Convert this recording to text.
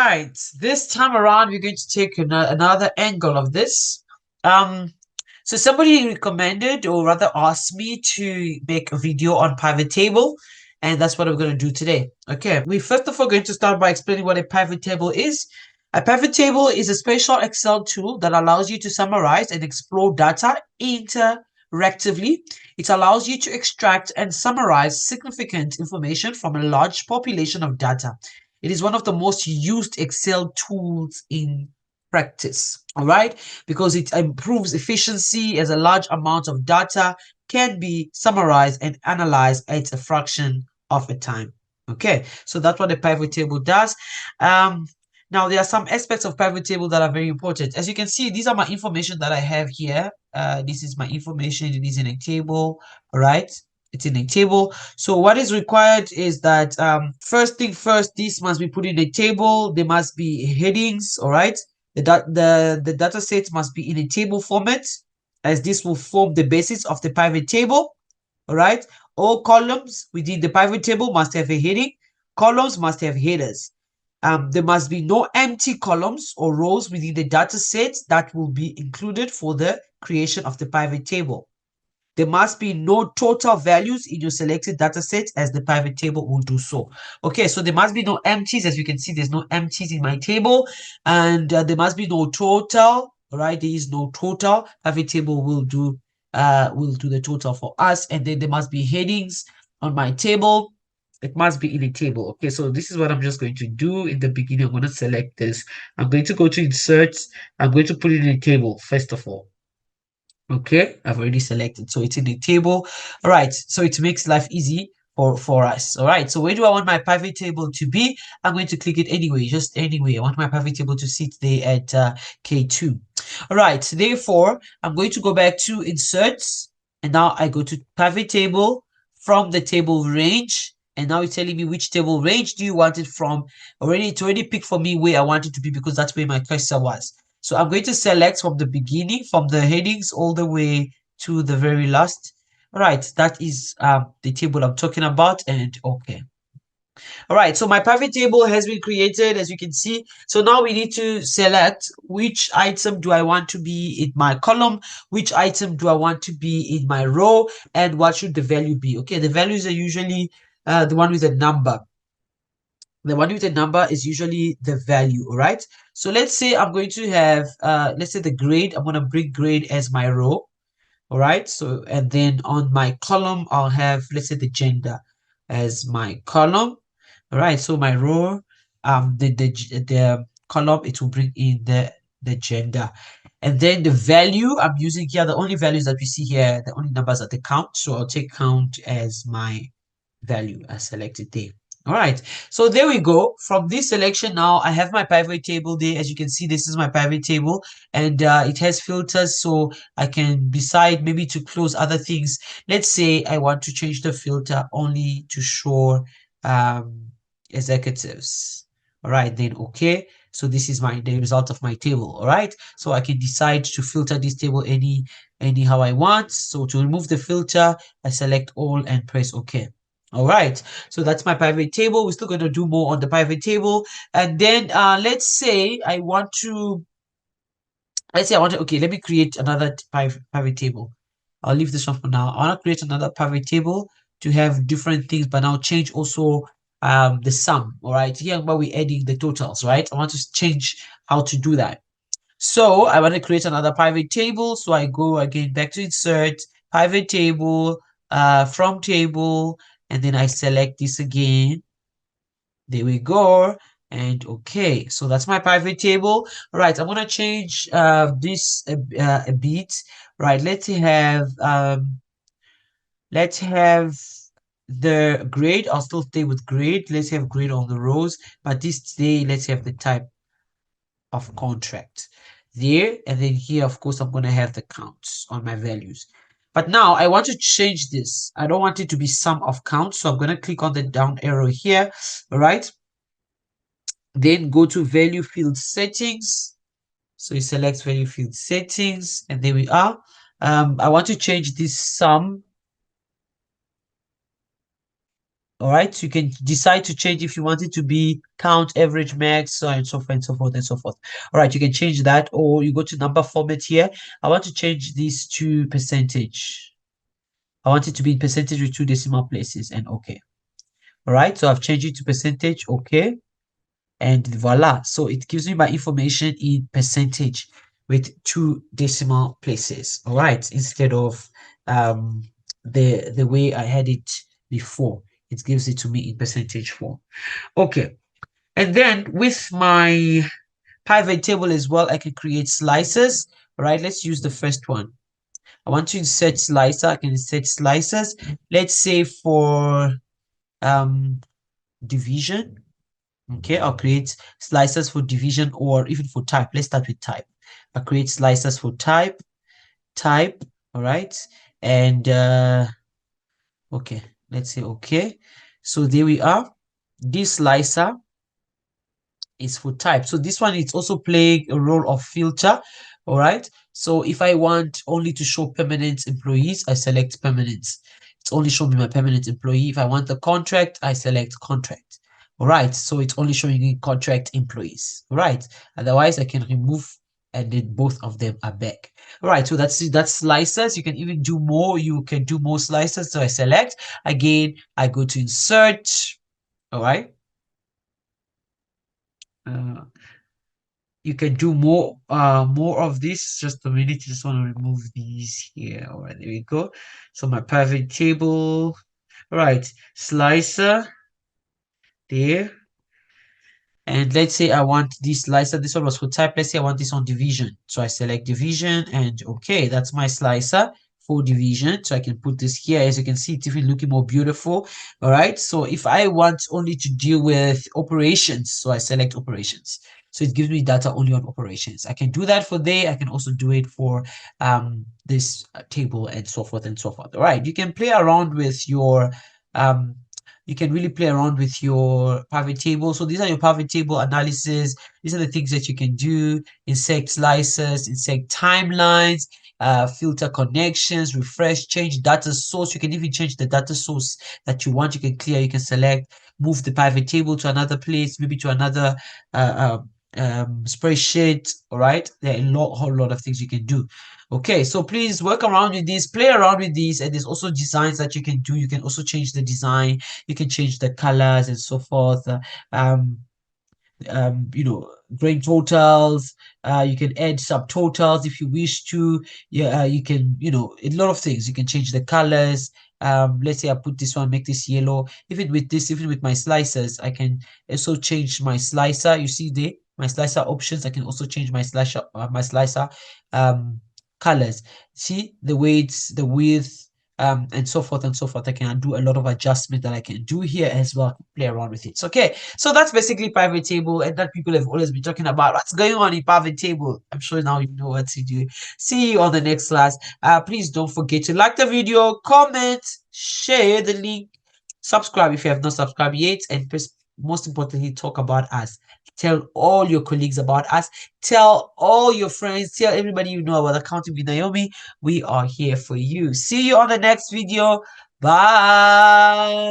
right, this time around, we're going to take another angle of this. Um, so somebody recommended, or rather asked me to make a video on pivot table, and that's what we're going to do today. Okay, we first of all going to start by explaining what a pivot table is. A pivot table is a special Excel tool that allows you to summarize and explore data interactively. It allows you to extract and summarize significant information from a large population of data. It is one of the most used Excel tools in practice, all right, because it improves efficiency as a large amount of data can be summarized and analyzed at a fraction of a time. Okay, so that's what a pivot table does. Now there are some aspects of pivot table that are very important. As you can see, these are my information that I have here. This is my information. It is in a table, all right? It's in a table. So what is required is that first thing first, this must be put in a table. There must be headings, all right? The data set must be in a table format, as this will form the basis of the pivot table, all right? All columns within the pivot table must have a heading. Columns must have headers. There must be no empty columns or rows within the data set that will be included for the creation of the pivot table. There must be no total values in your selected data set, as the pivot table will do so. Okay, so there must be no empties. As you can see, there's no empties in my table, and there must be no total. All right, there is no total. Pivot table will do the total for us, and then there must be headings on my table. It must be in a table. Okay, so this is what I'm just going to do in the beginning. I'm going to select this. I'm going to go to insert. I'm going to put it in a table first of all. Okay, I've already selected, so it's in the table. All right, so it makes life easy for us. All right, so where do I want my pivot table to be? I'm going to click it anyway, just anyway. I want my pivot table to sit there at K2. All right, therefore I'm going to go back to inserts, and now I go to pivot table from the table range, and now it's telling me which table range do you want it from. It's already picked for me where I want it to be, because that's where my cursor was. So I'm going to select from the beginning, from the headings all the way to the very last. All right, that is the table I'm talking about, and okay. All right, so my pivot table has been created, as you can see. So now we need to select which item do I want to be in my column, which item do I want to be in my row, and what should the value be. Okay, the values are usually the one with a number. The one with a number is usually the value, all right? So let's say I'm going to have, let's say the grade, I'm going to bring grade as my row, all right? So, and then on my column, I'll have, let's say the gender as my column, all right? So my row, the column, it will bring in the gender. And then the value I'm using here, the only values that we see here, the only numbers are the count. So I'll take count as my value. I selected there. All right, so there we go. From this selection now, I have my pivot table there. As you can see, this is my pivot table, and it has filters, so I can decide maybe to close other things. Let's say I want to change the filter only to show executives. All right, then okay. So this is the result of my table. All right, so I can decide to filter this table anyhow I want. So to remove the filter, I select all and press OK. All right, so that's my pivot table. We're still going to do more on the pivot table. And then let's say I want to, okay, let me create another pivot table. I'll leave this one for now. I want to create another pivot table to have different things, but now change also the sum. All right, here where we're adding the totals, right? I want to change how to do that. So I want to create another pivot table. So I go again back to insert, pivot table, from table, and then I select this again. There we go. And okay, so that's my pivot table. All right, I'm gonna change this a bit. Right, let's have the grade. I'll still stay with grade. Let's have grade on the rows, but this today, let's have the type of contract there. And then here, of course, I'm going to have the counts on my values. But now I want to change this. I don't want it to be sum of counts. So I'm going to click on the down arrow here. All right. Then go to value field settings. So you select value field settings, and there we are. I want to change this sum. All right, so you can decide to change if you want it to be count, average, max, so and so forth and so forth and so forth. All right, you can change that, or you go to number format here. I want to change this to percentage. I want it to be in percentage with 2 decimal places, and okay. All right, so I've changed it to percentage, okay, and voila. So it gives me my information in percentage with 2 decimal places. All right, instead of the way I had it before. It gives it to me in percentage form. Okay, and then with my pivot table as well, I can create slices. All right, let's use the first one. I want to insert slicer. I can insert slices. Let's say for division. Okay, I'll create slices for division or even for type. Let's start with type. I'll create slices for type. All right, and okay, let's say okay. So there we are. This slicer is for type. So this one is also playing a role of filter. All right. So if I want only to show permanent employees, I select permanent. It's only showing me my permanent employee. If I want the contract, I select contract. All right. So it's only showing me contract employees. All right. Otherwise, I can remove and then both of them are back. All right. So that's slices. You can even do more. You can do more slices. So I select again. I go to insert. All right. You can do more of this. Just a minute, just want to remove these here. All right, there we go. So my pivot table. All right, slicer there. And let's say I want this slicer. This one was for type. Let's say I want this on division. So I select division and okay, that's my slicer for division. So I can put this here. As you can see, it's even looking more beautiful. All right. So if I want only to deal with operations, so I select operations. So it gives me data only on operations. I can do that for there. I can also do it for this table and so forth and so forth. All right. You can play around with your you can really play around with your pivot table. So these are your pivot table analysis. These are the things that you can do: insert slices, insert timelines, filter connections, refresh, change data source. You can even change the data source that you want. You can clear, you can select, move the pivot table to another place, maybe to another spreadsheet. All right, there are a whole lot of things you can do. Okay, so please work around with this, play around with these, and there's also designs that you can do. You can also change the design, you can change the colors and so forth. You know, grain totals. You can add subtotals if you wish to. Yeah, you can, you know, a lot of things. You can change the colors. Let's say I put this one, make this yellow. Even with this, even with my slicers, I can also change my slicer. You see there, my slicer options. I can also change my slicer colors. See the weights, the width, and so forth and so forth. I can do a lot of adjustment that I can do here as well. Play around with it. Okay, so that's basically pivot table, and that people have always been talking about. What's going on in pivot table? I'm sure now you know what to do. See you on the next class. Please don't forget to like the video, comment, share the link, subscribe if you have not subscribed yet, and most importantly, talk about us. Tell all your colleagues about us. Tell all your friends. Tell everybody you know about Accounting with Naomi. We are here for you. See you on the next video. Bye.